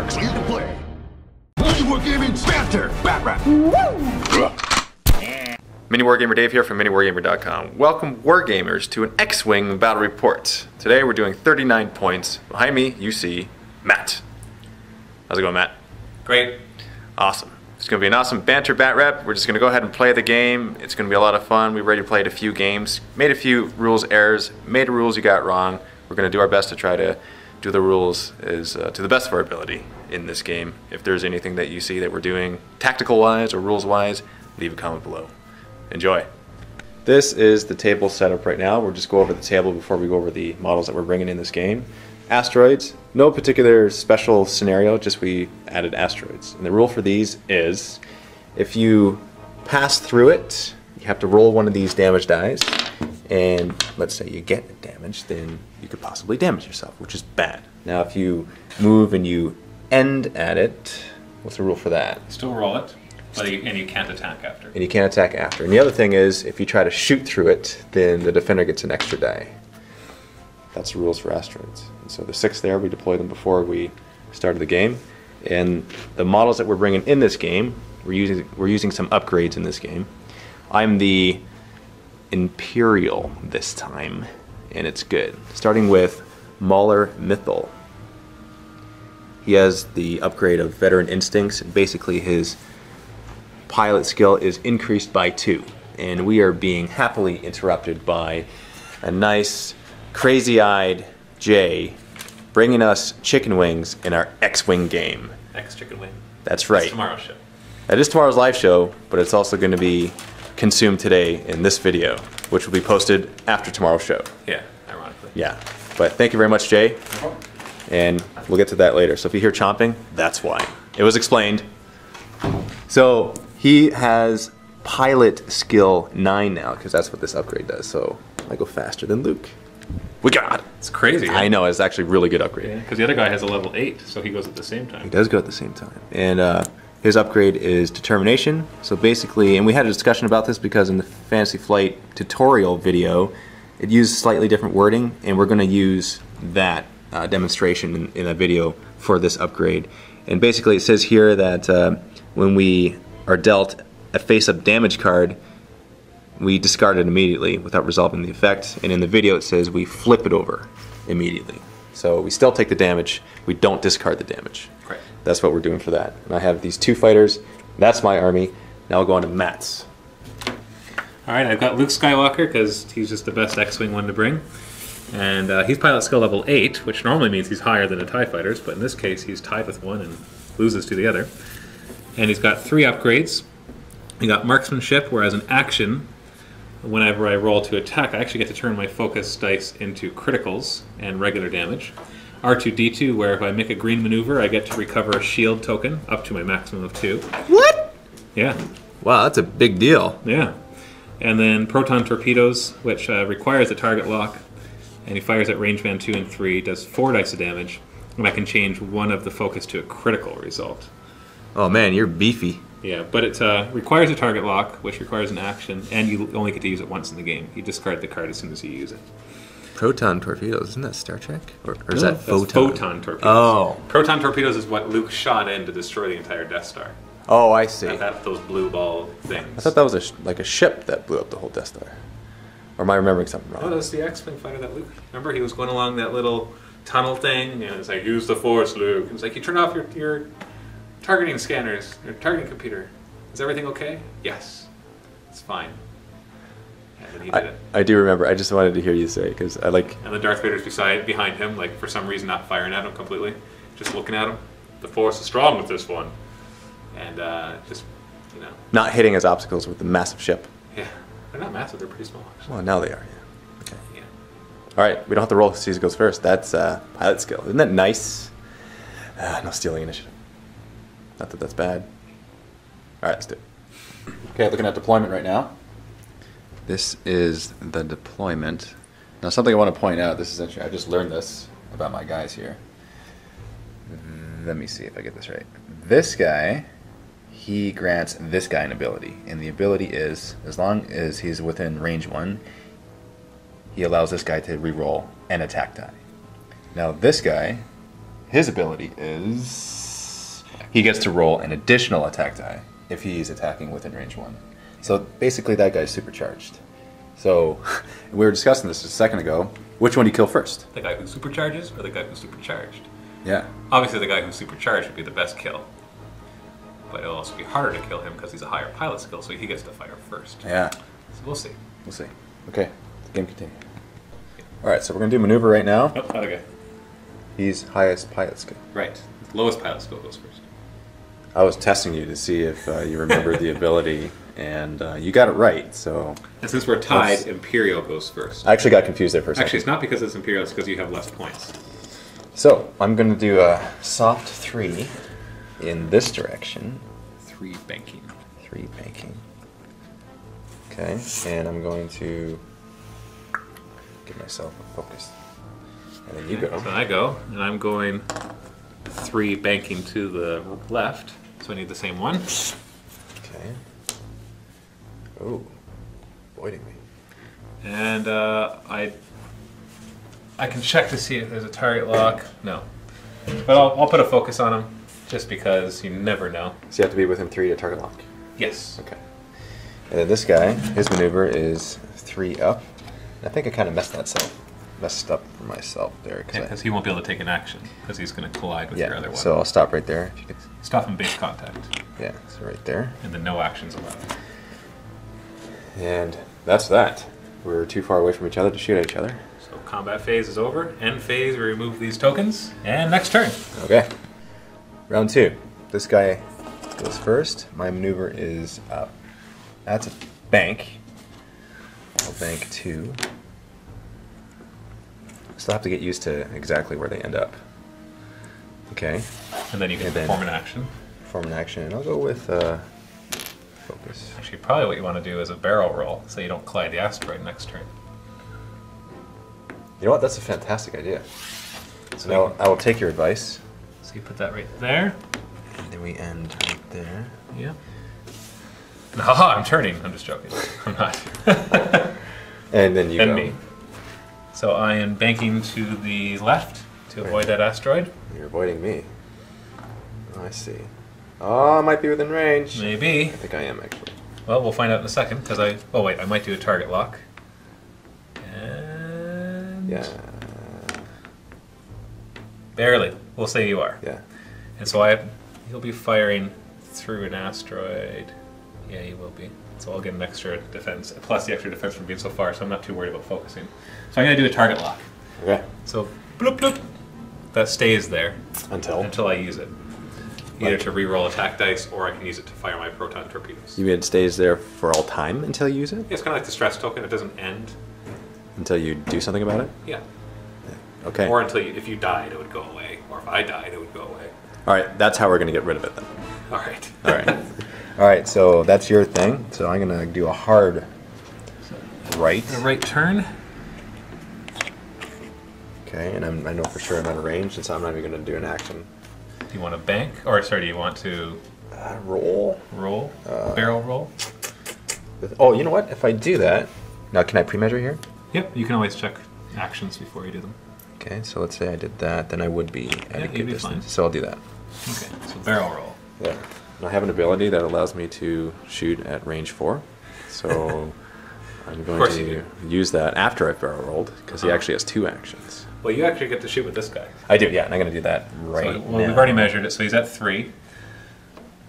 clear to play. MiniWarGaming's Banter, Batrep. MiniWarGamer Dave here from MiniWarGamer.com. Welcome, Wargamers, to an X-Wing battle report. Today we're doing 39 points. Behind me, you see Matt. How's it going, Matt? Great. Awesome. It's going to be an awesome Banter bat rep. We're just going to go ahead and play the game. It's going to be a lot of fun. We've already played a few games, made a few rules errors, made rules you got wrong. We're going to do our best to try to do the rules as to the best of our ability in this game. If there's anything that you see that we're doing tactical-wise or rules-wise, leave a comment below. Enjoy. This is the table setup right now. We'll just go over the table before we go over the models that we're bringing in this game. Asteroids, no particular special scenario, just we added asteroids. And the rule for these is if you pass through it, you have to roll one of these damage dice, and let's say you get damage, then you could possibly damage yourself, which is bad. Now if you move and you end at it, what's the rule for that? Still roll it, but and you can't attack after. And you can't attack after. And the other thing is, if you try to shoot through it, then the defender gets an extra die. That's the rules for asteroids. And so the 6 there, we deployed them before we started the game. And the models that we're bringing in this game, we're using some upgrades in this game. I'm the Imperial this time, and it's good. Starting with Mauler Mythal. He has the upgrade of Veteran Instincts, and basically his pilot skill is increased by 2. And we are being happily interrupted by a nice crazy-eyed Jay bringing us chicken wings in our X-Wing game. X-Chicken Wing. That's right. It's tomorrow's show. That is tomorrow's live show, but it's also going to be consumed today in this video, which will be posted after tomorrow's show. Yeah, ironically. Yeah, but thank you very much, Jay, and we'll get to that later. So if you hear chomping, that's why. It was explained. So he has pilot skill 9 now, because that's what this upgrade does, so I go faster than Luke. We got it. It's crazy. I know, it's actually a really good upgrade. Because the other guy has a level 8, so he goes at the same time. He does go at the same time. And his upgrade is Determination. So basically, and we had a discussion about this because in the Fantasy Flight tutorial video, it used slightly different wording, and we're going to use that demonstration in a video for this upgrade. And basically it says here that when we are dealt a face-up damage card, we discard it immediately without resolving the effect, and in the video it says we flip it over immediately. So we still take the damage, we don't discard the damage. Right. That's what we're doing for that. And I have these 2 fighters, that's my army. Now we'll go on to Matt's. Alright, I've got Luke Skywalker because he's just the best X-Wing one to bring. And he's pilot skill level 8, which normally means he's higher than the TIE fighters, but in this case he's tied with one and loses to the other. And he's got 3 upgrades. He got Marksmanship, where as an action, whenever I roll to attack, I actually get to turn my focus dice into criticals and regular damage. R2-D2, where if I make a green maneuver, I get to recover a shield token up to my maximum of 2. What? Yeah. Wow, that's a big deal. Yeah. And then Proton Torpedoes, which requires a target lock, and he fires at range band 2 and 3, does 4 dice of damage, and I can change one of the focus to a critical result. Oh man, you're beefy. Yeah, but it requires a target lock, which requires an action, and you only get to use it once in the game. You discard the card as soon as you use it. Proton torpedoes, isn't that Star Trek? Or is No, that that's photon? Photon torpedoes. Oh. Proton torpedoes is what Luke shot in to destroy the entire Death Star. Oh, I see. Those blue ball things. I thought that was like a ship that blew up the whole Death Star. Or am I remembering something wrong? Oh, that was the X-Wing fighter that Luke... Remember, he was going along that little tunnel thing, and it's like, use the Force, Luke. It's like, you turn off your targeting scanners, your targeting computer. Is everything okay? Yes. It's fine. And then he did it. I do remember. I just wanted to hear you say it, because I like... And the Darth Vader's behind him, like, for some reason not firing at him completely. Just looking at him. The Force is strong with this one. And, just, you know... Not hitting his obstacles with the massive ship. Yeah. They're not massive, they're pretty small, actually. Well, now they are, yeah. Okay. Yeah. Alright, we don't have to roll to see who goes first. That's pilot skill. Isn't that nice? No stealing initiative. Not that that's bad. Alright, let's do it. Okay, looking at deployment right now. This is the deployment. Now something I want to point out, this is interesting, I just learned this about my guys here. Let me see if I get this right. This guy, he grants this guy an ability, and the ability is, as long as he's within range 1, he allows this guy to reroll an attack die. Now this guy, his ability is attack. He gets to roll an additional attack die if he's attacking within range 1. So basically that guy's supercharged. So we were discussing this a second ago. Which one do you kill first? The guy who supercharges or the guy who's supercharged? Yeah. Obviously the guy who's supercharged would be the best kill. But it'll also be harder to kill him because he's a higher pilot skill, so he gets to fire first. Yeah. So we'll see. We'll see. Okay. The game continues. Alright, so we're going to do maneuver right now. Oh, other guy. He's highest pilot skill. Right. The lowest pilot skill goes first. I was testing you to see if you remembered the ability, and you got it right, so... And since we're tied, Imperial goes first. I actually got confused there for a second. Actually, it's not because it's Imperial, it's because you have less points. So, I'm going to do a soft 3 in this direction. 3 banking. 3 banking. Okay, and I'm going to give myself a focus. And then you go. So I go, and I'm going 3 banking to the left, so I need the same one. Okay. Oh, avoiding me. And I can check to see if there's a target lock. No. But I'll put a focus on him, just because you never know. So you have to be within 3 to target lock? Yes. Okay. And then this guy, his maneuver is 3 up. I think I kind of messed up for myself there. Because he won't be able to take an action, because he's going to collide with your other one. So I'll stop right there. If you could. Stop in base contact. Yeah, so right there. And then no actions allowed. And that's that. We're too far away from each other to shoot at each other. So combat phase is over. End phase, we remove these tokens. And next turn. Okay. Round 2. This guy goes first. My maneuver is up. That's a bank. I'll bank 2. Still have to get used to exactly where they end up. Okay. And then you can perform an action. Perform an action, and I'll go with focus. Actually, probably what you want to do is a barrel roll, so you don't collide the asteroid next turn. You know what? That's a fantastic idea. So now I will take your advice. So you put that right there. And then we end right there. Yeah. Haha, I'm turning. I'm just joking. I'm not. And then you go. Me. So I am banking to the left to avoid that asteroid. You're avoiding me. Oh, I see. Oh, I might be within range. Maybe. I think I am, actually. Well, we'll find out in a second, because I... Oh, wait, I might do a target lock. And... Yeah. Barely. We'll say you are. Yeah. And so he'll be firing through an asteroid. Yeah, he will be. So I'll get an extra defense, plus the extra defense from being so far, so I'm not too worried about focusing. So I'm going to do a target lock. Okay. So, bloop, bloop. That stays there. Until I use it. Either to re-roll attack dice, or I can use it to fire my proton torpedoes. You mean it stays there for all time until you use it? Yeah, it's kind of like the stress token. It doesn't end. Until you do something about it? Yeah. Okay. Or until if you died, it would go away. Or if I died, it would go away. All right, that's how we're going to get rid of it then. All right. All right. All right, so that's your thing. So I'm going to do a hard right. The right turn. Okay, and I know for sure I'm out of range, and so I'm not even going to do an action. Do you want to bank? Or, sorry, do you want to... Roll? Roll? Barrel roll? Oh, you know what? If I do that... Now, can I pre-measure here? Yep, you can always check actions before you do them. Okay, so let's say I did that, then I would be at a good distance. Fine. So I'll do that. Okay, so barrel roll. Yeah. And I have an ability that allows me to shoot at range 4. So I'm going to use that after I've barrel rolled, because he actually has 2 actions. Well, you actually get to shoot with this guy. I do, yeah, and I'm going to do that right now. We've already measured it, so he's at 3.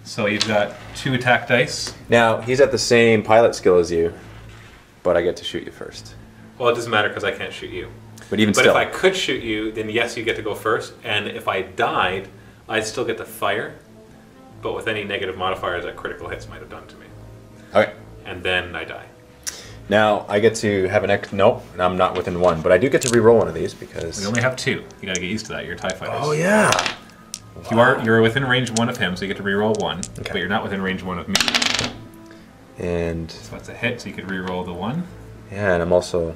So you've got 2 attack dice. Now, he's at the same pilot skill as you, but I get to shoot you first. Well, it doesn't matter because I can't shoot you. But even But still. if I could shoot you, then yes, you get to go first. And if I died, I'd still get to fire, but with any negative modifiers that critical hits might have done to me. Okay. And then I die. Now, I get to have an nope, and I'm not within 1, but I do get to re-roll one of these because... We only have 2. You gotta get used to that. You're TIE fighters. Oh, yeah. You're within range 1 of him, so you get to re-roll 1, but you're not within range 1 of me. And... So it's a hit, so you could re-roll the 1. Yeah, and I'm also...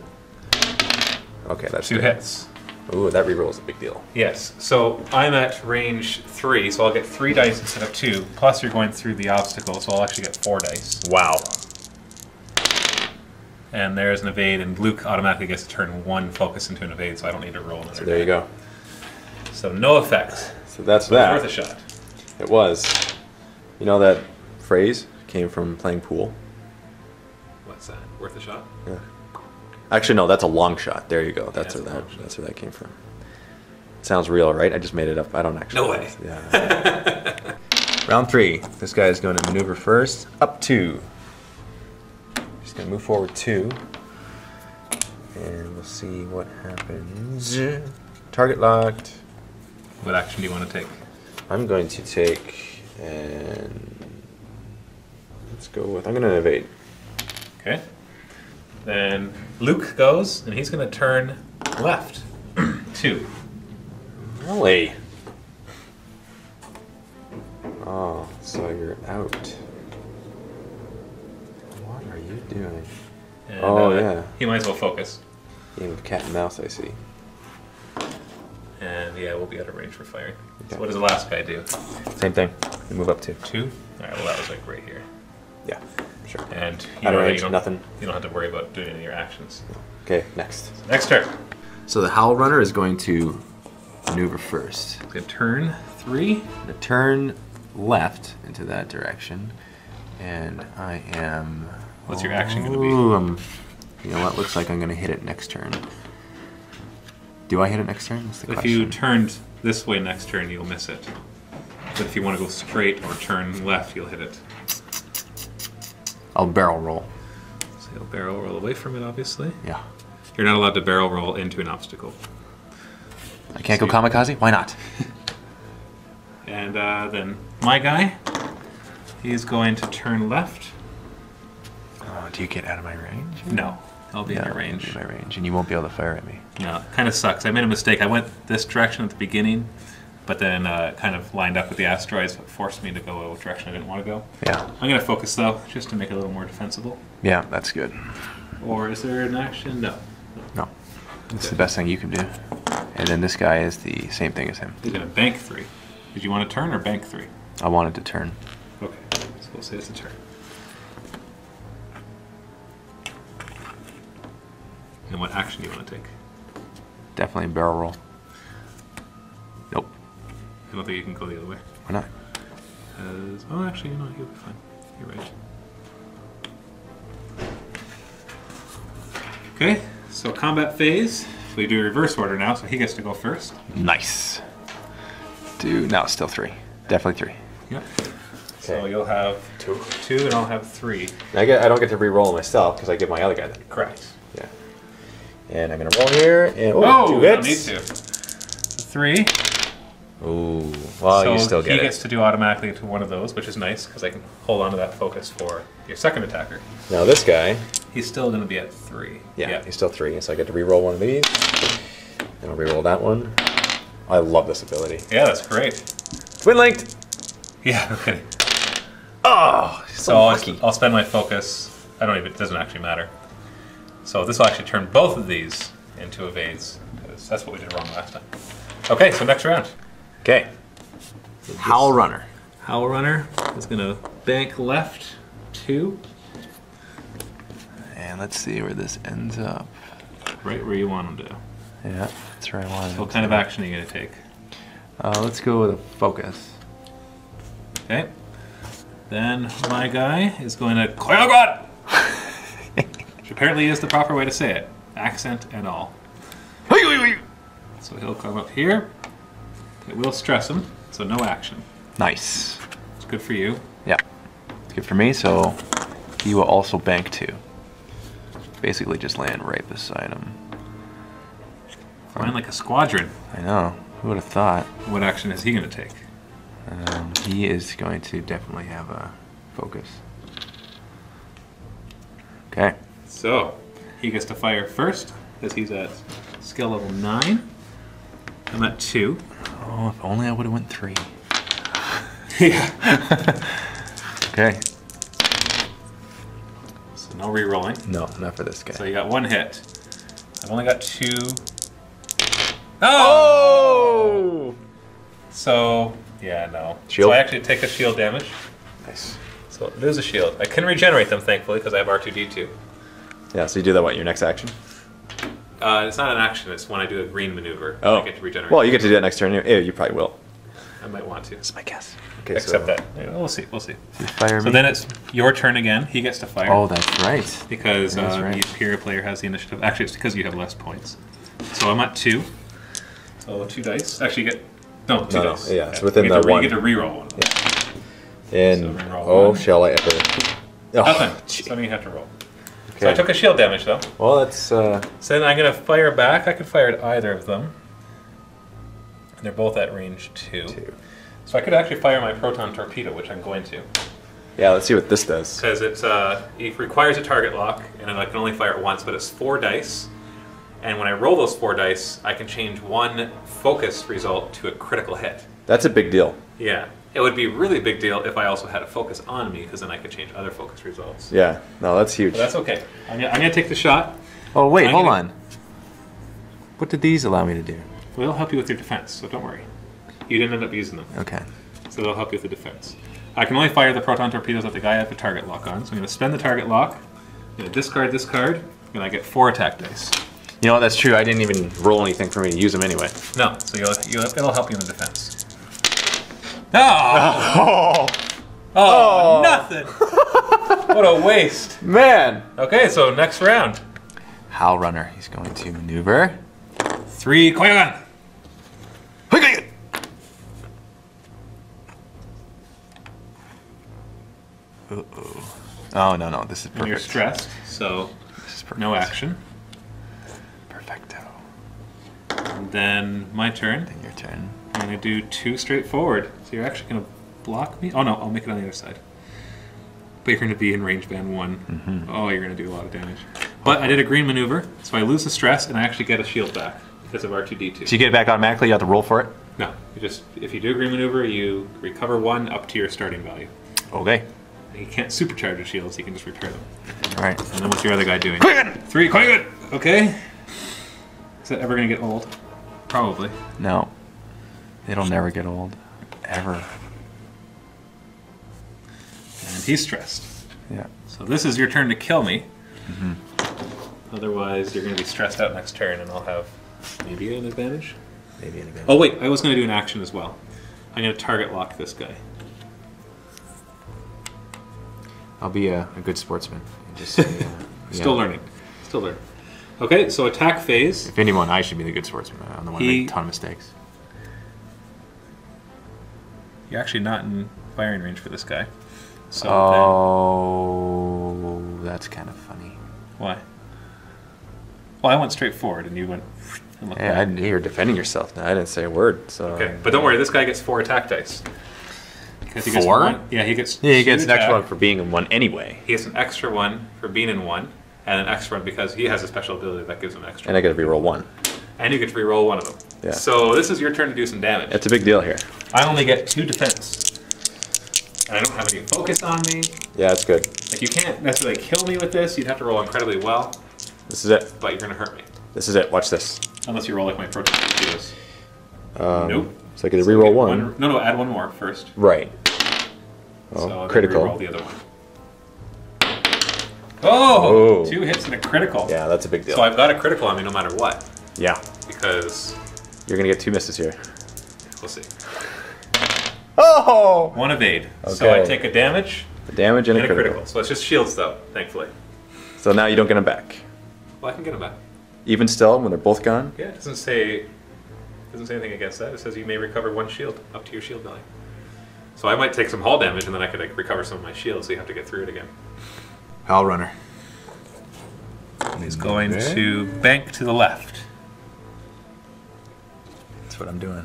Okay, that's 2 good. hits. Ooh, that re-roll is a big deal. Yes, so I'm at range 3, so I'll get 3 dice instead of 2, plus you're going through the obstacle, so I'll actually get 4 dice. Wow. And there's an evade, and Luke automatically gets to turn 1 focus into an evade, so I don't need to roll another. So there you go. So no effect. So that's But that. worth a shot. It was. You know that phrase came from playing pool? What's that? Worth a shot? Yeah. Actually, no, that's a long shot. There you go. That's Where that came from. It sounds real, right? I just made it up. I don't actually. No way. Yeah. Round 3. This guy is going to maneuver first. Up 2. He's going to move forward 2. And we'll see what happens. Target locked. What action do you want to take? I'm going to take and let's go with. I'm going to evade. Okay. Then Luke goes, and he's going to turn left. 2. Really? Oh, so you're out. What are you doing? And, yeah. He might as well focus. Game of cat and mouse, I see. And yeah, we'll be out of range for firing. Okay. So what does the last guy do? Same thing. You move up 2. 2? Alright, well that was like right here. Yeah, sure. And Out of you range, don't, nothing. You don't have to worry about doing any of your actions. Okay, next. Next turn. So the Howl Runner is going to maneuver first. Good turn 3. To turn left into that direction, and I am. What's your action going to be? Ooh, you know what? Looks like I'm going to hit it next turn. Do I hit it next turn? That's the If question. you turned this way next turn, you'll miss it. But if you want to go straight or turn left, you'll hit it. I'll barrel roll. So you'll barrel roll away from it, obviously. Yeah. You're not allowed to barrel roll into an obstacle. I can't go kamikaze? Why not? And then my guy, he's going to turn left. Oh, do you get out of my range? No, I'll be in your range. In my range, and you won't be able to fire at me. No, it kind of sucks. I made a mistake. I went this direction at the beginning, but then kind of lined up with the asteroids, so it forced me to go a direction I didn't want to go. Yeah. I'm going to focus, though, just to make it a little more defensible. Yeah, that's good. Or is there an action? No. No. It's the best thing you can do. And then this guy is the same thing as him. He's going to bank 3. Did you want to turn or bank 3? I wanted to turn. Okay, so we'll say it's a turn. And what action do you want to take? Definitely barrel roll. Nope. I don't think you can go the other way. Why not? Oh, actually, no, you'll be fine. You're right. Okay, so combat phase. We do reverse order now, so he gets to go first. Nice. No, still 3. Definitely 3. Yep. So you'll have 2, and I'll have 3. I don't get to re-roll myself because I give my other guy that. Correct. Yeah. And I'm gonna roll here, and 2 don't hits. need to. 3. Ooh, well, So you still get he it. gets to do automatically to one of those, which is nice because I can hold on to that focus for your second attacker. Now this guy, He's still going to be at 3. yeah, he's still 3, so I get to re-roll one of these, and I'll re-roll that one. I love this ability. Yeah, that's great. Twin linked. Yeah, okay. Oh, So I'll spend my focus. It doesn't actually matter. So this will actually turn both of these into evades, because that's what we did wrong last time. Okay, so next round. Okay. Howl Runner. Howl Runner is going to bank left 2. And let's see where this ends up. Right where you want him to. Yeah, that's where I wanted. So what kind of action are you going to take? Let's go with a focus. Okay. Then my guy is going to Koyogwan! Which apparently is the proper way to say it. Accent and all. So he'll come up here. It will stress him, so no action. Nice. It's good for you. Yeah, it's good for me, so he will also bank 2. Basically just land right beside him. Flying like a squadron. I know, who would have thought? What action is he going to take? He is going to definitely have a focus. Okay. So, he gets to fire first, because he's at skill level 9. I'm at 2. Oh, if only I would have went 3. Yeah. Okay. So no re-rolling. No, not for this guy. So you got 1 hit. I've only got 2. Oh! So, yeah, no. Shield? So I actually take a shield damage. Nice. So lose a shield. I can regenerate them, thankfully, because I have R2-D2. Yeah, so you do that, what, your next action? It's not an action, it's when I do a green maneuver. Oh. I get to regenerate. Well, you get to do that next turn. Yeah, you probably will. I might want to. That's my guess. Okay, Accept that. Yeah, we'll see. We'll see. Fire So me. then it's your turn again. He gets to fire. Oh, that's right. Because That's the right. Imperial player has the initiative. Actually, it's because you have less points. So I'm at 2. So 2 dice. Actually, you get... No, 2 dice. Yeah, it's within you the get to, one. You get to reroll one. And So reroll oh, one. shall I ever? Oh, Nothing. gee. So you have to roll. Okay. So I took a shield damage, though. Well, that's So then I'm going to fire back. I could fire at either of them. And they're both at range 2. 2. So I could actually fire my proton torpedo, which I'm going to. Yeah, let's see what this does. Because it requires a target lock, and I can only fire it once, but it's 4 dice. And when I roll those 4 dice, I can change one focus result to a critical hit. That's a big deal. Yeah. It would be a really big deal if I also had a focus on me, because then I could change other focus results. Yeah, no, that's huge. But that's okay. I'm gonna take the shot. Oh, wait, I'm hold gonna- on. What did these allow me to do? Well, they'll help you with your defense, so don't worry. You didn't end up using them, Okay. so they'll help you with the defense. I can only fire the proton torpedoes at the guy I have the target lock on, so I'm going to spend the target lock. I'm going to discard this card, and I get 4 attack dice. You know what? That's true. I didn't even roll anything for me to use them anyway. No, so it'll help you in the defense. Oh! Oh, nothing! What a waste. Man! Okay, so next round. Howl Runner. He's going to maneuver. 3 Koyogan! Uh-oh. Oh, no. This is perfect. And you're stressed, so This is perfect. no action. Perfecto. And then my turn. Then your turn. I'm going to do 2 straightforward. So you're actually going to block me? Oh no, I'll make it on the other side. But you're going to be in range band 1. Oh, you're going to do a lot of damage. But I did a green maneuver, so I lose the stress and I actually get a shield back because of R2-D2. So you get it back automatically? You have to roll for it? No, if you do a green maneuver, you recover 1 up to your starting value. Okay. And you can't supercharge the shields, you can just repair them. All right. And then what's your other guy doing? 3 Koyogan! Okay. Is that ever going to get old? Probably. No. It'll never get old. Ever. And he's stressed. Yeah. So this is your turn to kill me. Otherwise, you're going to be stressed out next turn, and I'll have maybe an advantage. Maybe in a bit. Oh wait, I was going to do an action as well. I'm going to target lock this guy. I'll be a good sportsman. And just say, Still yeah. learning. Still learning. Okay, so attack phase. If anyone, I should be the good sportsman. I'm the one who makes a ton of mistakes. You're actually not in firing range for this guy. So Oh, that's kind of funny. then, why? Well, I went straight forward, and you went and looked Yeah, back. you're defending yourself now. I didn't say a word. So. Okay, but don't worry. This guy gets 4 attack dice. Because he gets 4? one- Yeah, he gets. Yeah, he gets 2 an extra attack. one for being in 1 anyway. He gets an extra 1 for being in 1, and an extra 1 because he has a special ability that gives him extra. And I got to reroll 1. And you get to reroll 1 of them. Yeah. So this is your turn to do some damage. It's a big deal here. I only get 2 defense. And I don't have any focus on me. Yeah, it's good. Like, you can't necessarily kill me with this. You'd have to roll incredibly well, This is it. but you're going to hurt me. This is it. Watch this. Unless you roll like my proton torpedoes. Nope. So I get to So reroll get 1. No, add 1 more first. Right. Oh, So then critical. reroll the other one. Oh! Oh. 2 hits and a critical. Yeah, that's a big deal. So I've got a critical on me no matter what. Yeah. Because You're going to get 2 misses here. we'll see. Oh! 1 evade. So I Okay. take a damage A damage and and a a critical. critical. So it's just shields though, thankfully. So now you don't get them back. Well, I can get them back. Even still, when they're both gone? Yeah, it doesn't say anything against that. It says you may recover 1 shield up to your shield value. So I might take some hull damage and then I could like, recover some of my shields, so you have to get through it again. Howl Runner. He's going to bank to the left. That's what I'm doing.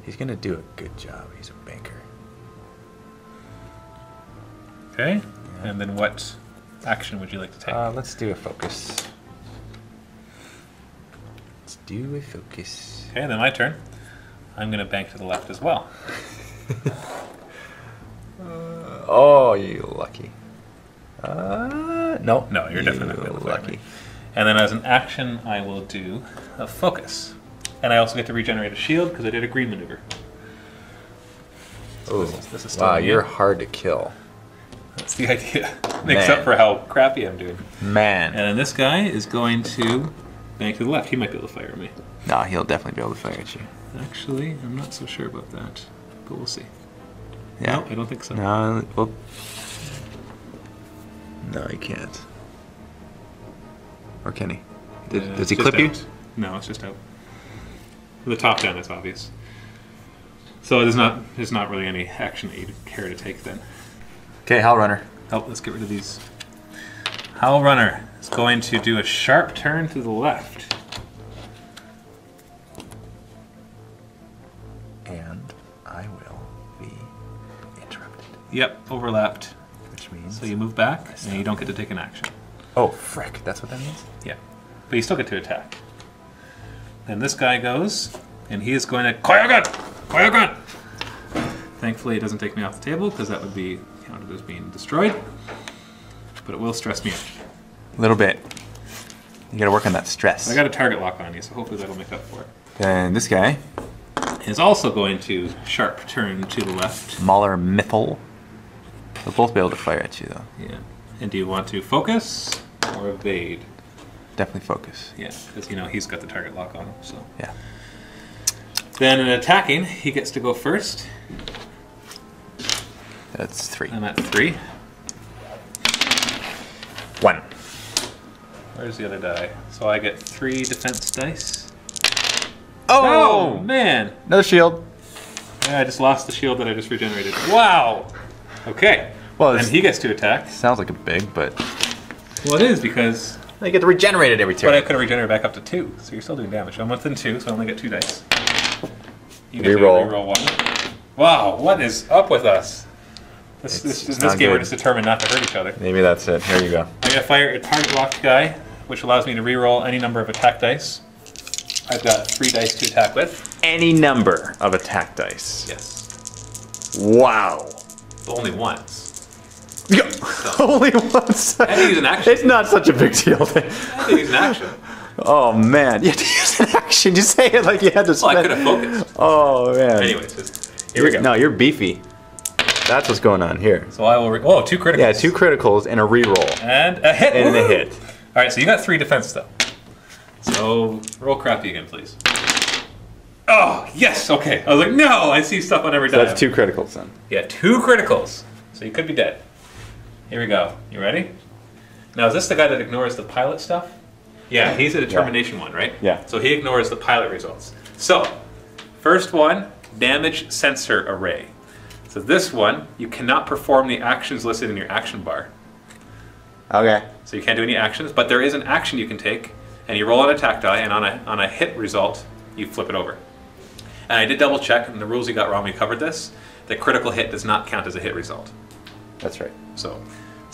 He's going to do a good job. He's a banker. Okay. And then what action would you like to take? Let's do a focus. Let's do a focus. Okay, then my turn. I'm going to bank to the left as well. Oh, you lucky. No. No, you're definitely not going to be lucky. And then as an action, I will do a focus. And I also get to regenerate a shield because I did a green maneuver. Oh, This is still wow, me. you're hard to kill. That's the idea. Makes Man. up for how crappy I'm doing. Man. And then this guy is going to Bank to the left. He might be able to fire at me. No, he'll definitely be able to fire at you. Actually, I'm not so sure about that, but we'll see. Yeah. No, I don't think so. No, well, no, he can't. Or can he? Does he clip you? Out. No, it's just out. The top down is obvious. So there's not really any action that you'd care to take then. Okay, Howl Runner. Oh, let's get rid of these. Howl Runner is going to do a sharp turn to the left. And I will be interrupted. Yep, overlapped. Which means... So you move back, and you don't get to take an action. Oh, frick. That's what that means? Yeah. But you still get to attack. Then this guy goes, and he is going to Koyogun! Koyogun! Thankfully, it doesn't take me off the table, because that would be counted as being destroyed. But it will stress me out. A little bit. You gotta work on that stress. I got a target lock on you, so hopefully that'll make up for it. And this guy... is also going to sharp turn to the left. Mauler Miffle. They'll both be able to fire at you, though. Yeah. And do you want to focus or evade? Definitely focus. Yeah, because you know he's got the target lock on him. So. Yeah. Then in attacking, he gets to go first. That's 3. I'm at 3. 1. Where's the other die? So I get 3 defense dice. Oh! Oh man! Another shield. Yeah, I just lost the shield that I just regenerated. Wow! Okay. Well, and he gets to attack. Sounds like a big, but... Well, it is because... You get to regenerate it every turn. But I could have regenerated back up to 2, so you're still doing damage. I'm within 2, so I only get 2 dice. You get Reroll. to reroll 1. Wow, what is up with us? In this not game, we're good. just determined not to hurt each other. Maybe that's it. Here you go. I'm going to fire a target locked guy, which allows me to reroll any number of attack dice. I've got 3 dice to attack with. Any number of attack dice. Yes. Wow. Only once. Only once. I had to use an action. It's not such a big deal. I had to use an action. Oh man, you had to use an action. You say it like you had to spend. Well, I could have focused. Oh man. Anyways, here we go. No, you're beefy. That's what's going on here. So I will. Whoa, 2 criticals. Yeah, 2 criticals and a reroll. And a hit. And Woo! a hit. All right, so you got 3 defense though. So roll crappy again, please. Oh yes, okay. I was like, no, I see stuff on every So die. that's 2 criticals then. Yeah, 2 criticals. So you could be dead. Here we go. You ready? Now, is this the guy that ignores the pilot stuff? Yeah, he's a determination one, right? Yeah. So he ignores the pilot results. So, first one, damage sensor array. So this one, you cannot perform the actions listed in your action bar. Okay. So you can't do any actions, but there is an action you can take, and you roll an attack die, and on a hit result, you flip it over. And I did double check, and the rules you got wrong, we covered this. The critical hit does not count as a hit result. That's right. So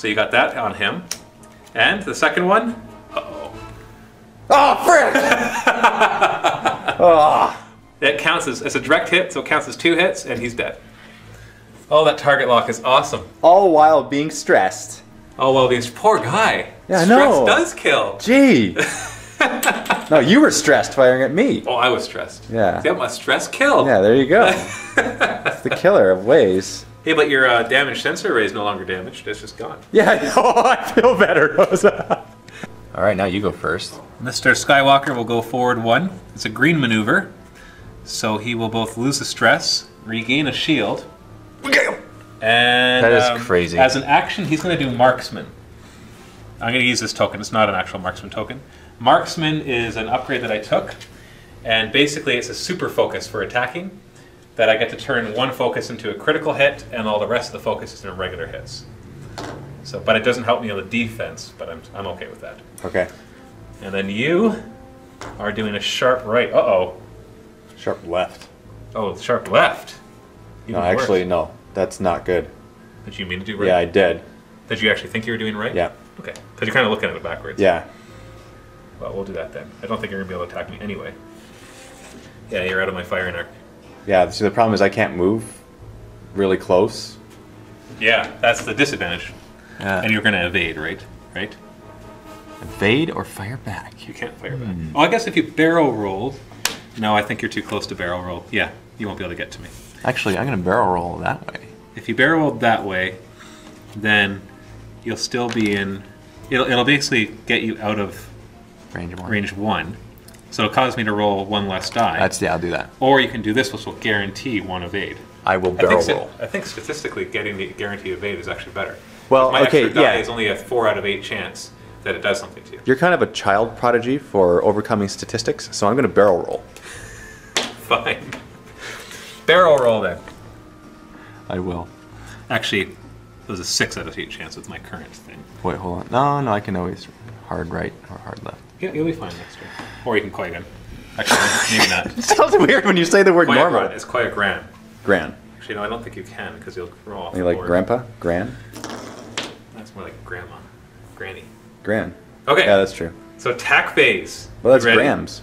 you got that on him. And the second one, uh-oh. Oh, frick! Oh. It counts as, it's a direct hit, so it counts as 2 hits, and he's dead. Oh, that target lock is awesome. All while being stressed. Oh, well, this poor guy. Yeah, I Stress know. does kill. Gee. No, you were stressed firing at me. Oh, I was stressed. Yeah. See, my stress killed. Yeah, there you go. It's the killer of ways. Hey, but your damage sensor array is no longer damaged. It's just gone. Yeah, I know. I feel better. All right, now you go first. Mr. Skywalker will go forward 1. It's a green maneuver. So he will both lose the stress, regain a shield. And That is crazy. As an action, he's going to do Marksman. I'm going to use this token. It's not an actual Marksman token. Marksman is an upgrade that I took. And basically, it's a super focus for attacking. That I get to turn 1 focus into a critical hit, and all the rest of the focus is in regular hits. So, but it doesn't help me on the defense, but I'm okay with that. Okay. And then you are doing a sharp right. Uh-oh. Sharp left. Oh, sharp left. No, Even actually, worse. no. That's not good. Did you mean to do right? Yeah, I did. Did you actually think you were doing right? Yeah. Okay. Because you're kind of looking at it backwards. Yeah. Well, we'll do that then. I don't think you're going to be able to attack me anyway. Yeah, you're out of my firing arc. Yeah, see, the problem is I can't move really close. Yeah, that's the disadvantage. Yeah. And you're going to evade, right? Right? Evade or fire back? You can't fire back. Oh, I guess if you barrel rolled... No, I think you're too close to barrel roll. Yeah, you won't be able to get to me. Actually, I'm going to barrel roll that way. If you barrel rolled that way, then you'll still be in... It'll basically get you out of Range 1. range 1. So it'll cause me to roll 1 less die. Yeah, I'll do that. Or you can do this, which will guarantee 1 evade. I will barrel roll. I think statistically getting the guaranteed evade is actually better. Well, my okay, extra die yeah. is only a 4 out of 8 chance that it does something to you. You're kind of a child prodigy for overcoming statistics, so I'm going to barrel roll. Fine. Barrel roll then. I will. Actually, it was a 6 out of 8 chance with my current thing. Wait, hold on. No, I can always hard right or hard left. Yeah, you'll be fine next turn. Or you can Qui-Gon. Actually, maybe not. It sounds weird when you say the word normal. It's Qui-Gon. Gran. Actually, no, I don't think you can because you'll roll off You the like board. grandpa? Gran? That's more like grandma. Granny. Gran. Okay. Yeah, that's true. So attack phase. Well, that's You ready? grams.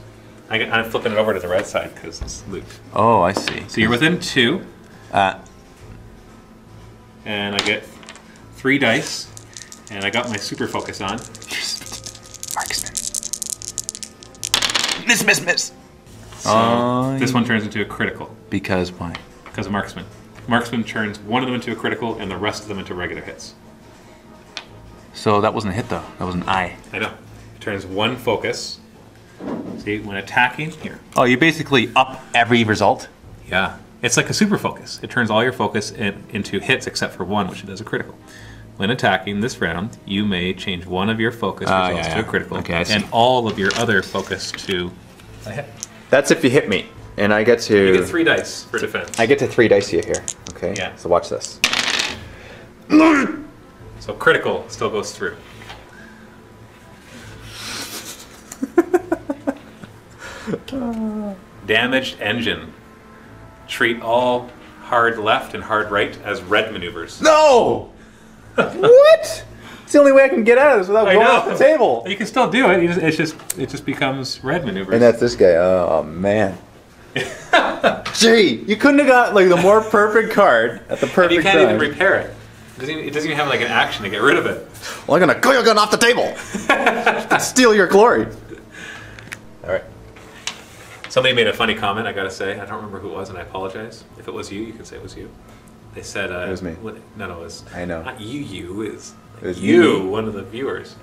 I'm flipping it over to the red side because it's Luke. Oh, I see. So you're within 2, Uh, and I get 3 dice, and I got my super focus on. marksman. Miss. So this one turns into a critical Because why? because of marksman. Marksman turns one of them into a critical and the rest of them into regular hits. So that wasn't a hit, though. That was an eye. I know. It turns 1 focus. See, when attacking, here. Oh, you basically up every result? Yeah. It's like a super focus. It turns all your focus into hits except for 1, which it does a critical. When attacking this round, you may change 1 of your focus results to a critical, Okay, I see. and all of your other focus to a hit. That's if you hit me. And I get to... You get 3 dice for defense. I get to 3 dice here. Okay? Yeah. So watch this. So critical still goes through. Damaged engine. Treat all hard left and hard right as red maneuvers. No! What? It's the only way I can get out of this without going off the table. You can still do it. It just becomes red maneuvers. And that's this guy. Oh, man. Gee, you couldn't have got like the more perfect card at the perfect and you can't time. even repair it. It doesn't even have like an action to get rid of it. Well, I'm gonna go your gun off the table. Steal your glory. All right. Somebody made a funny comment. I gotta say, I don't remember who it was, and I apologize. If it was you, you can say it was you. They said It was me. No, it was. I know. Not you. You is. It was you, me. one of the viewers.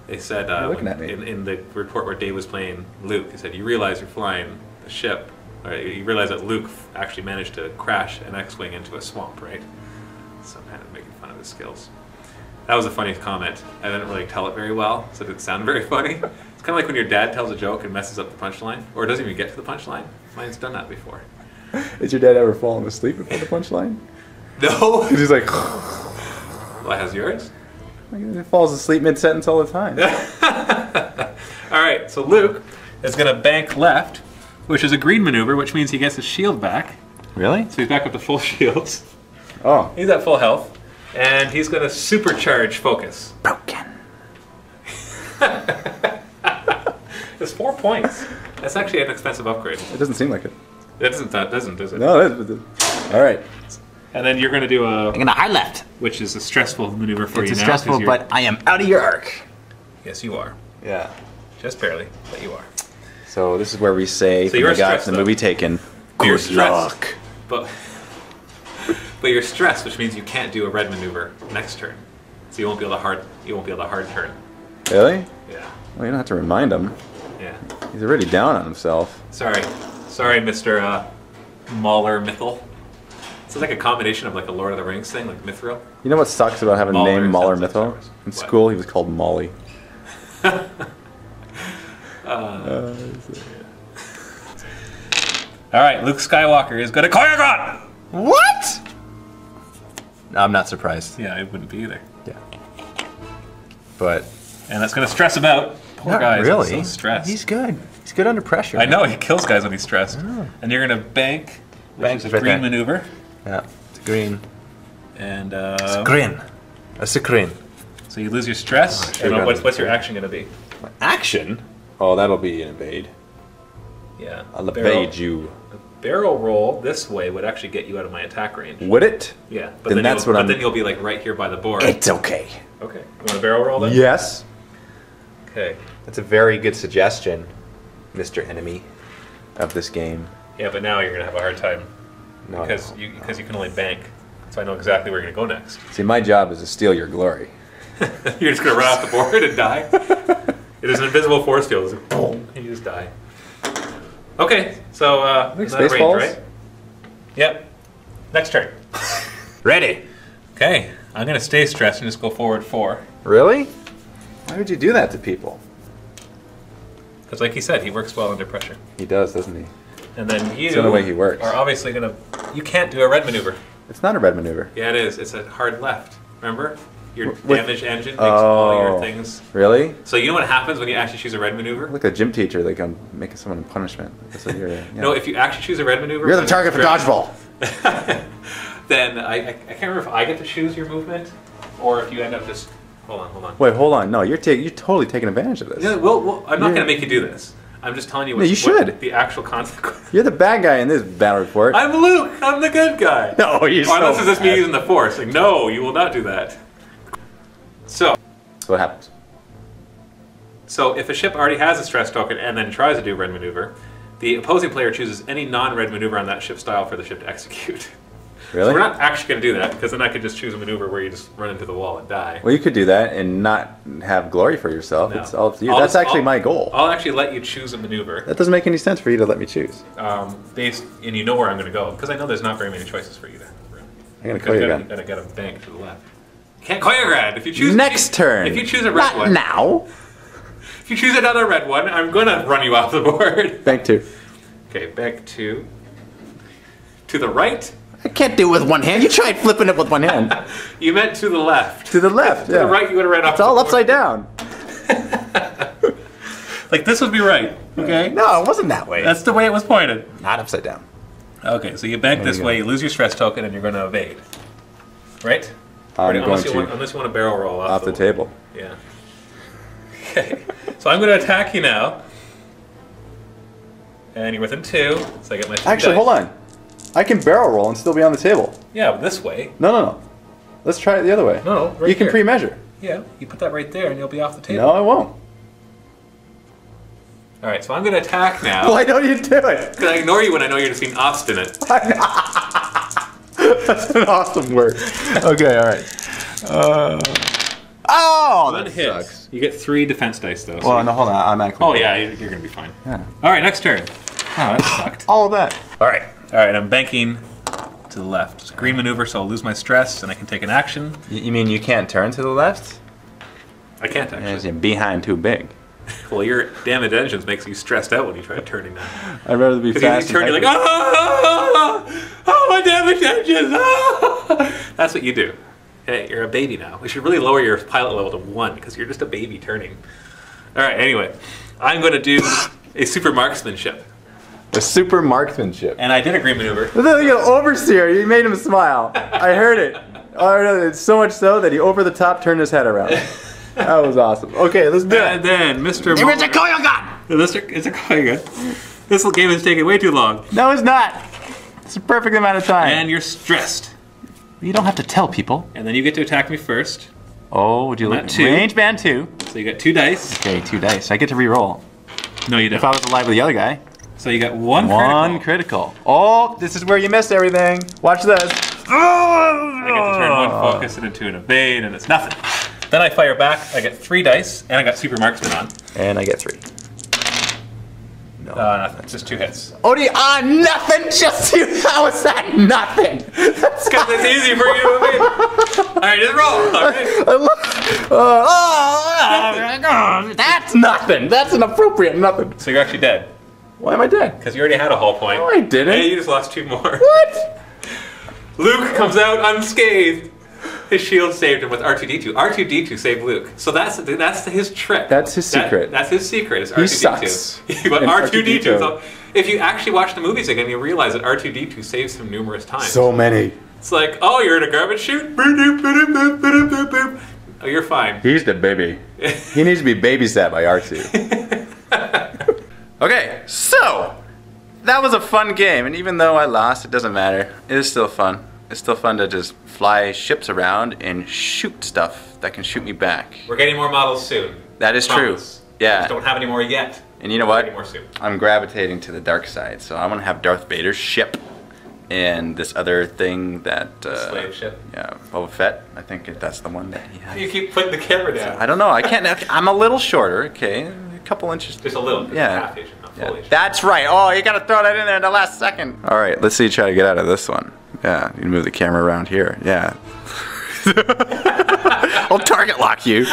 They said You're looking at me. in the report where Dave was playing Luke, he said, "You realize you're flying a ship, or you realize that Luke actually managed to crash an X-wing into a swamp, right?" So kind of making fun of his skills. That was a funny comment. I didn't really tell it very well, so it didn't sound very funny. It's kind of like when your dad tells a joke and messes up the punchline, or doesn't even get to the punchline. Mine's done that before. Has your dad ever fallen asleep before the punchline? No. He's like, What has yours? he falls asleep mid-sentence all the time. All right, so Luke is going to bank left, which is a green maneuver, which means he gets his shield back. Really? So he's back up to full shields. Oh. He's at full health, and he's going to supercharge focus. Broken. It's 4 points. That's actually an expensive upgrade. It doesn't seem like it. That doesn't, does it? No, all right. And then you're going to do I'm gonna high left. which is a stressful maneuver for It's you now. stressful, 'cause you're- but I am out of your arc. Yes, you are. Yeah. Just barely, but you are. So this is where we say, So from you're the guy stressed, from the though. movie Taken, But you're good stressed. luck. But you're stressed, which means you can't do a red maneuver next turn. So you won't be able to hard turn. Really? Yeah. Well, you don't have to remind him. Yeah. He's already down on himself. Sorry, Mr. Mauler Mythil. It's like a combination of like a Lord of the Rings thing, like Mithril. You know what sucks about having a Mauler name Mauler sounds like Star Mythil? Wars. In What? school, he was called Molly. All right, Luke Skywalker is going to Qui-Gon! What? I'm not surprised. Yeah, I wouldn't be either. Yeah. But And that's going to stress him out. Poor not guy is really. so stressed. He's good. He's good under pressure. I know, he kills guys when he's stressed. And you're going to bank, which is a right green there. maneuver. Yeah. It's green. And Green. That's a green. so you lose your stress. Oh, sure and got what's it. your action going to be? Action? Oh, that'll be an evade. Yeah. I'll barrel- evade you. Barrel roll this way would actually get you out of my attack range. Would it? Yeah, Then that's what I'm- then you'll be like right here by the board. It's okay. Okay. You want a barrel roll then? Yes. Okay. That's a very good suggestion, Mr. Enemy of this game. Yeah, but now you're gonna have a hard time No, because no. you can only bank. So I know exactly where you're gonna go next. See, my job is to steal your glory. You're just gonna run off the board and die. There's an invisible force field. It's like, boom, and you just die. Okay, so Like is that a range, Spaceballs? right? Yep. Next turn. Ready. Okay, I'm gonna stay stressed and just go forward 4. Really? Why would you do that to people? Because like he said, he works well under pressure. He does, doesn't he? And then you It's the only way he works. are obviously gonna... You can't do a red maneuver. It's not a red maneuver. Yeah, it is. It's a hard left. Remember? Your With- damaged engine makes all your things. Really? So you know what happens when you actually choose a red maneuver? Like a gym teacher, like I'm making someone in punishment. That's what you're, yeah. No, if you actually choose a red maneuver... You're the target for dodgeball. Then I can't remember if I get to choose your movement or if you end up just... Hold on. Wait, hold on. No, you're totally taking advantage of this. Yeah, well, I'm not going to make you do this. I'm just telling you No, you should. the actual consequence. You're the bad guy in this battle report. I'm Luke. I'm the good guy. No, you're so unless it's just me bad. using the force. Like, no, you will not do that. So What happens? if a ship already has a stress token and then tries to do red maneuver, the opposing player chooses any non-red maneuver on that ship's tile for the ship to execute. Really? So we're not actually going to do that, because then I could just choose a maneuver where you just run into the wall and die. Well, you could do that and not have glory for yourself. No. It's all up to you. I'll That's just- actually I'll- my goal. I'll actually let you choose a maneuver, That doesn't make any sense for you to let me choose. and you know where I'm going to go, because I know there's not very many choices for you to run. I'm gonna call you again. And I got a bank to the left. You can't call your grad if you choose Next turn. If you choose a red Not one, now. if you choose another red one, I'm going to run you off the board. Bank 2. Okay, back to the right. I can't do it with one hand. You tried flipping it with one hand. You meant to the left. To the left. To yeah. the right, you would have ran off. It's all upside down. Like this would be right. Okay. No, it wasn't that way. That's the way it was pointed. Not upside down. Okay, so you bank this you way, go. you lose your stress token, and you're going to evade. Right? I'm unless going to unless you want to barrel roll off the table. Yeah. Okay. So I'm going to attack you now. And you're within 2, so I get my 3 Actually, dice. hold on. I can barrel roll and still be on the table. Yeah, but this way. No. Let's try it the other way. No, right You can here. pre-measure. Yeah, you put that right there, and you'll be off the table. No, I won't. All right, so I'm going to attack now. Why don't you do it? Because I ignore you when I know you're just being obstinate. That's an awesome word. Okay, all right. Oh, One that hit. sucks. You get 3 defense dice, though. Well, no, hold on. I'm actually. Oh, yeah, you're going to be fine. Yeah. All right, next turn. Oh, that sucked. All of that. All right, I'm banking to the left. It's a green maneuver, so I'll lose my stress, and I can take an action. You mean you can't turn to the left? I can't actually. Because your behind too big. Well, your damaged engines makes you stressed out when you try turning that. I'd rather be Because fast. you turn, you're like, oh, my damaged engines! Ah! That's what you do. Hey, you're a baby now. We should really lower your pilot level to 1 because you're just a baby turning. All right, anyway, I'm going to do a super marksmanship. A super marksmanship. And I did a green maneuver. The overseer, you made him smile. I heard it. Oh, no, it's so much so that he over the top turned his head around. That was awesome. Okay, let's do And it. then Mr. It's a Koyogan! It's a Koyogan. This game is taking way too long. No, it's not. It's a perfect amount of time. And you're stressed. You don't have to tell people. And then you get to attack me first. Oh, would you Not like 2. range band 2? So you got 2 dice. Okay, 2 dice. I get to re-roll. No, you don't. If I was alive with the other guy. So you got 1 One critical. Oh, this is where you miss everything. Watch this. I get to turn 1 focus it into an evade, and it's nothing. Then I fire back. I get 3 dice, and I got super marksman on. And I get 3. No. Nothing. Just 2 hits. Odie, nothing, just you. How is that nothing? That's Because it's easy for you. All right, just roll. All right. That's nothing. That's an appropriate nothing. So you're actually dead. Why am I dead? Because you already had a hull point. No, I didn't. Hey, you just lost 2 more. What? Luke comes out unscathed. His shield saved him with R2-D2. R2-D2 saved Luke. So that's his trick. That's his secret. That's his secret. Is R2-D2. He sucks. But And R2-D2. R2-D2. So if you actually watch the movies again, you realize that R2-D2 saves him numerous times. So many. It's like, oh, you're in a garbage chute. Boop, boop, boop, boop, boop, boop, boop. Oh, you're fine. He's the baby. He needs to be babysat by R2. Okay, so that was a fun game, and even though I lost, it doesn't matter. It is still fun. It's still fun to just fly ships around and shoot stuff that can shoot me back. We're getting more models soon. That is Promise. true. Yeah. Just don't have any more yet. And you know what? Any more soon. I'm gravitating to the dark side, so I'm gonna have Darth Vader's ship and this other thing that Slave ship. Yeah, Boba Fett. I think that's the one that he has. You keep putting the camera down. I don't know. I can't. I'm a little shorter. Okay, a couple inches. Just a little. Yeah. Half inch, not full inch. That's right. Oh, you got to throw that in there in the last second. All right, let's see you try to get out of this one. Yeah, you can move the camera around here. Yeah. I'll target lock you.